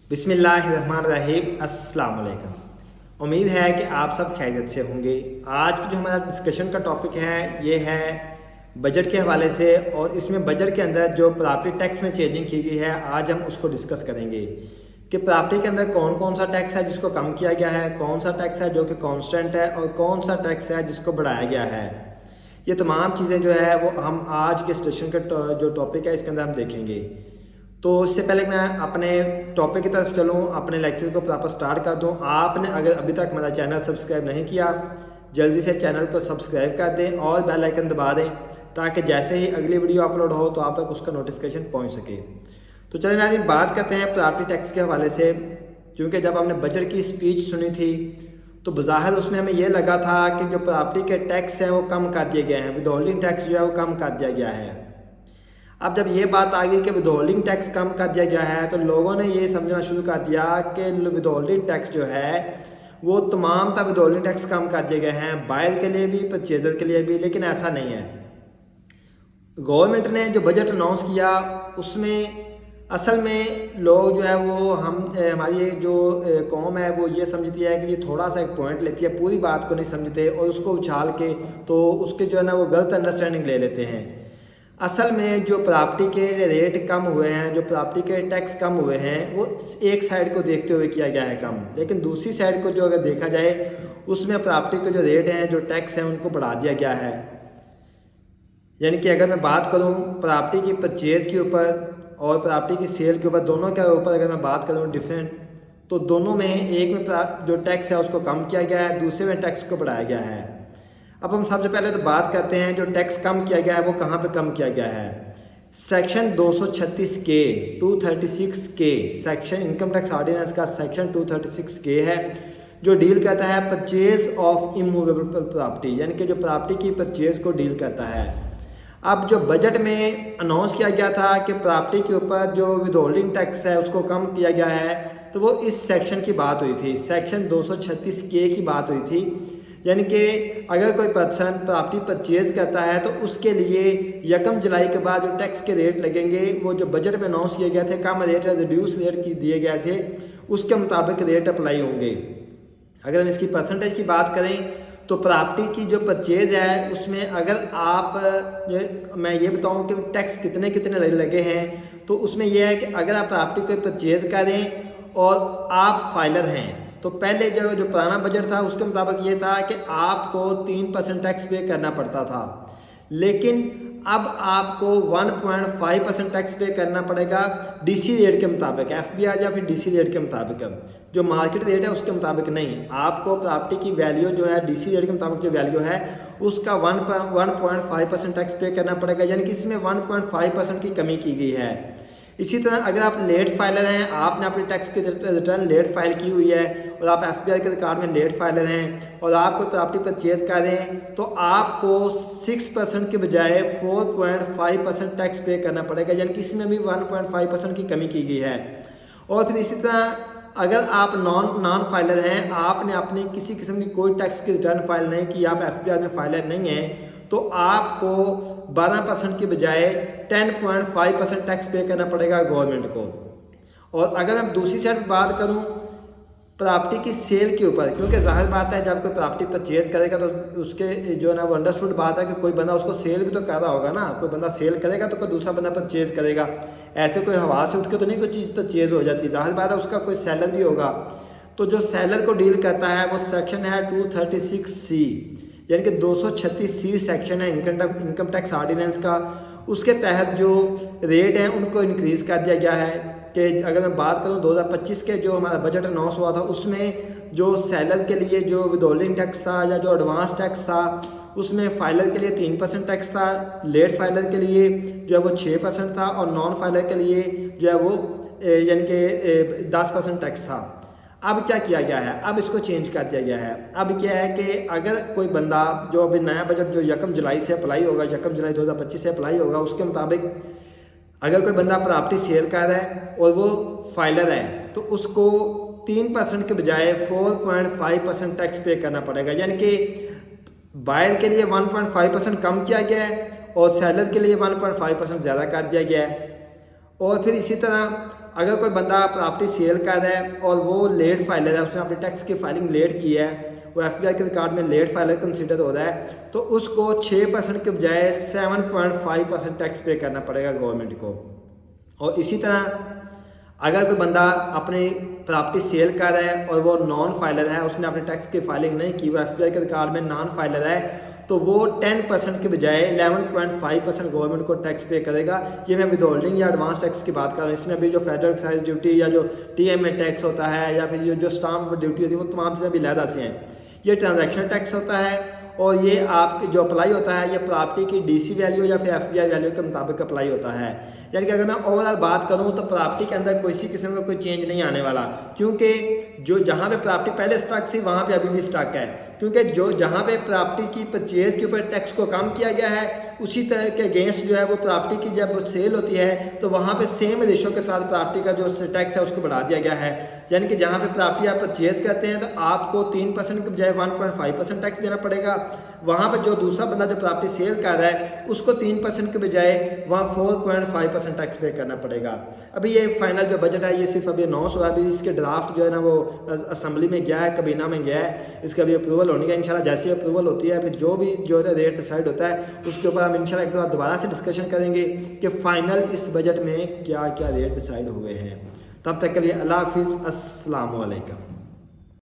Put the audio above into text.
बिस्मिल्लाहिर्रहमानिर्रहीम। अस्सलाम वालेकुम। उम्मीद है कि आप सब खैरियत से होंगे। आज की जो हमारा डिस्कशन का टॉपिक है ये है बजट के हवाले से, और इसमें बजट के अंदर जो प्रॉपर्टी टैक्स में चेंजिंग की गई है आज हम उसको डिस्कस करेंगे कि प्रॉपर्टी के अंदर कौन कौन सा टैक्स है जिसको कम किया गया है, कौन सा टैक्स है जो कि कांस्टेंट है, और कौन सा टैक्स है जिसको बढ़ाया गया है। ये तमाम चीज़ें जो है वो हम आज के डिस्कशन का जो टॉपिक है इसके अंदर हम देखेंगे। तो इससे पहले मैं अपने टॉपिक की तरफ चलूँ, अपने लेक्चर को प्रॉपर स्टार्ट कर दूँ। आपने अगर अभी तक मेरा चैनल सब्सक्राइब नहीं किया, जल्दी से चैनल को सब्सक्राइब कर दें और बेल आइकन दबा दें ताकि जैसे ही अगली वीडियो अपलोड हो तो आप तक उसका नोटिफिकेशन पहुँच सके। तो चलिए नाज़रीन, बात करते हैं प्रॉपर्टी टैक्स के हवाले से। क्योंकि जब हमने बजट की स्पीच सुनी थी तो बज़ाहिर उसमें हमें यह लगा था कि जो प्रॉपर्टी के टैक्स हैं वो कम कर दिए गए हैं, विदहोल्डिंग टैक्स जो है वो कम कर दिया गया है। अब जब ये बात आ गई कि विदहोल्डिंग टैक्स कम कर दिया गया है तो लोगों ने ये समझना शुरू कर दिया कि विदहोल्डिंग टैक्स जो है वो तमाम था विदहोल्डिंग टैक्स कम कर दिए गए हैं, बायर के लिए भी परचेजर के लिए भी। लेकिन ऐसा नहीं है। गवर्नमेंट ने जो बजट अनाउंस किया उसमें असल में लोग जो है वो हमारी जो कौम है वो ये समझती है कि ये थोड़ा सा एक पॉइंट लेती है, पूरी बात को नहीं समझते और उसको उछाल के तो उसके जो है ना वो गलत अंडरस्टैंडिंग ले लेते हैं। असल में जो प्रॉपर्टी के रेट कम हुए हैं, जो प्रॉपर्टी के टैक्स कम हुए हैं वो एक साइड को देखते हुए किया गया है कम, लेकिन दूसरी साइड को जो अगर देखा जाए उसमें प्रॉपर्टी के जो रेट हैं, जो टैक्स हैं, उनको बढ़ा दिया गया है। यानी कि अगर मैं बात करूं प्रॉपर्टी की परचेज़ के ऊपर और प्रॉपर्टी की सेल के ऊपर, दोनों के ऊपर अगर मैं बात करूं डिफरेंट, तो दोनों में एक में जो टैक्स है उसको कम किया गया है, दूसरे में टैक्स को बढ़ाया गया है। अब हम सबसे पहले तो बात करते हैं जो टैक्स कम किया गया है वो कहाँ पे कम किया गया है। सेक्शन 236 के 236 के सेक्शन इनकम टैक्स ऑर्डिनेंस का सेक्शन 236 के है जो डील करता है परचेज ऑफ इमूवेबल प्रॉपर्टी, यानी कि जो प्रॉपर्टी की परचेज को डील करता है। अब जो बजट में अनाउंस किया गया था कि प्रॉपर्टी के ऊपर जो विदहोल्डिंग टैक्स है उसको कम किया गया है, तो वो इस सेक्शन की बात हुई थी, सेक्शन 236 के की बात हुई थी। यानी कि अगर कोई पर्सन प्रॉपर्टी परचेज करता है तो उसके लिए 1 जुलाई के बाद जो टैक्स के रेट लगेंगे वो जो बजट में अनाउंस किए गए थे, कम रेट या रिड्यूस रेट की दिए गए थे, उसके मुताबिक रेट अप्लाई होंगे। अगर हम इसकी परसेंटेज की बात करें तो प्रॉपर्टी की जो परचेज है उसमें अगर आप मैं ये बताऊं कि टैक्स कितने कितने लगे हैं, तो उसमें यह है कि अगर आप प्रॉपर्टी को परचेज करें और आप फाइलर हैं तो पहले जो पुराना बजट था उसके मुताबिक ये था कि आपको 3% टैक्स पे करना पड़ता था, लेकिन अब आपको 1.5% टैक्स पे करना पड़ेगा डीसी रेट के मुताबिक, एफबीआर या फिर डीसी रेट के मुताबिक। जो मार्केट रेट है उसके मुताबिक नहीं, आपको प्रॉपर्टी की वैल्यू जो है डीसी रेट के मुताबिक जो वैल्यू है उसका 1.5% टैक्स पे करना पड़ेगा, यानी कि इसमें 1.5% की कमी की गई है। इसी तरह अगर आप लेट फाइलर हैं, आपने अपनी टैक्स की रिटर्न लेट फाइल की हुई है और आप एफबीआई के रिकॉर्ड में लेट फाइलर हैं और आप कोई प्रॉपर्टी परचेज कर रहे हैं तो आपको 6% के बजाय 4.5% टैक्स पे करना पड़ेगा, यानी कि इसमें भी 1.5% की कमी की गई है। और फिर इसी तरह अगर आप नॉन फाइलर हैं, आपने अपनी किसी किस्म की कोई टैक्स की रिटर्न फाइल नहीं की, आप एफबीआई में फाइलर नहीं हैं, तो आपको 12% के बजाय 10.5% टैक्स पे करना पड़ेगा गवर्नमेंट को। और अगर मैं दूसरी साइड बात करूं प्रॉपर्टी की सेल के ऊपर, क्योंकि जाहिर बात है जब कोई प्रॉपर्टी परचेज करेगा तो उसके जो है ना वो अंडरस्टूड बात है कि कोई बंदा उसको सेल भी तो कर रहा होगा ना, कोई बंदा सेल करेगा तो कोई दूसरा बंदा परचेज करेगा। ऐसे कोई हवा से उठ के तो नहीं कोई चीज़ परचेज हो जाती, जाहिर बात है उसका कोई सेलर भी होगा। तो जो सेलर को डील करता है वो सेक्शन है 236C, यानी कि 236C सेक्शन है इनकम टैक्स ऑर्डिनेंस का। उसके तहत जो रेट हैं उनको इंक्रीज़ कर दिया गया है कि अगर मैं बात करूं 2025 के जो हमारा बजट अनाउंस हुआ था उसमें जो सेलर के लिए जो विदहोल्डिंग टैक्स था या जो एडवांस टैक्स था उसमें फाइलर के लिए 3% टैक्स था, लेट फाइलर के लिए जो है वो 6% था और नॉन फाइलर के लिए जो है वो यानी कि 10% टैक्स था। अब क्या किया गया है, अब इसको चेंज कर दिया गया है। अब क्या है कि अगर कोई बंदा जो अभी नया बजट जो 1 जुलाई से अप्लाई होगा, 1 जुलाई 2025 से अप्लाई होगा, उसके मुताबिक अगर कोई बंदा प्रॉपर्टी सेल कर रहा है और वो फाइलर है तो उसको 3% के बजाय 4.5% टैक्स पे करना पड़ेगा, यानी कि बायर के लिए 1.5% कम किया गया है और सेलर के लिए 1.5% ज़्यादा कर दिया गया है। और फिर इसी तरह अगर कोई बंदा प्रॉपर्टी सेल कर रहा है और वो लेट फाइलर है, उसने अपनी टैक्स की फाइलिंग लेट की है, वो FBI के रिकॉर्ड में लेट फाइलर कंसिडर हो रहा है, तो उसको 6% के बजाय 7.5% टैक्स पे करना पड़ेगा गवर्नमेंट को। और इसी तरह अगर कोई बंदा अपनी प्रॉपर्टी सेल कर रहा है और वो नॉन फाइलर है, उसने अपने टैक्स की फाइलिंग नहीं की, वो FBI के रिकॉर्ड में नॉन फाइलर है, तो वो 10% के बजाय 11.5% गवर्नमेंट को टैक्स पे करेगा। ये मैं विदहोल्डिंग या एडवांस टैक्स की बात कर रहा हूँ। इसमें अभी जो फेडरल एक्साइज ड्यूटी या जो TMA टैक्स होता है या फिर जो स्टाम्प ड्यूटी होती है, वो तमाम चीज़ें भी लहदा से हैं। ये ट्रांजैक्शन टैक्स होता है और ये आपके जो अप्लाई होता है, ये प्रॉपर्टी की DC वैल्यू या फिर FBI वैल्यू के मुताबिक अप्लाई होता है। यानी कि अगर मैं ओवरऑल बात करूं तो प्रॉपर्टी के अंदर किसी किस्म का कोई चेंज नहीं आने वाला, क्योंकि जो जहां पे प्रॉपर्टी पहले स्टॉक थी वहां पे अभी भी स्टॉक है, क्योंकि जो जहां पे प्रॉपर्टी की परचेज के ऊपर टैक्स को कम किया गया है, उसी तरह के अगेंस्ट जो है वो प्रॉपर्टी की जब सेल होती है तो वहां पे सेम रेशो के साथ प्रॉपर्टी का जो टैक्स है उसको बढ़ा दिया गया है। यानी कि जहाँ पे प्रॉपर्टी आप परचेज करते हैं तो आपको 3% के बजाय 1.5% टैक्स देना पड़ेगा। वहाँ पर जो दूसरा बंदा जो प्रॉपर्टी सेल कर रहा है उसको 3% के बजाय वहाँ 4.5% टैक्स पे करना पड़ेगा। अभी ये फाइनल जो बजट है ये सिर्फ अभी अनाउंस हुआ है, अभी इसके ड्राफ्ट जो है ना वो असम्बली में गया है, कबीना में गया है, इसका अभी अप्रूवल होने का इंशाल्लाह जैसी अप्रूवल होती है फिर जो भी जो रेट डिसाइड होता है उसके ऊपर हम इंशाल्लाह एक बार दोबारा से डिस्कशन करेंगे कि फ़ाइनल इस बजट में क्या क्या रेट डिसाइड हुए हैं। तब तक के लिए अल्लाह हाफिज़, अस्सलामु अलैकुम।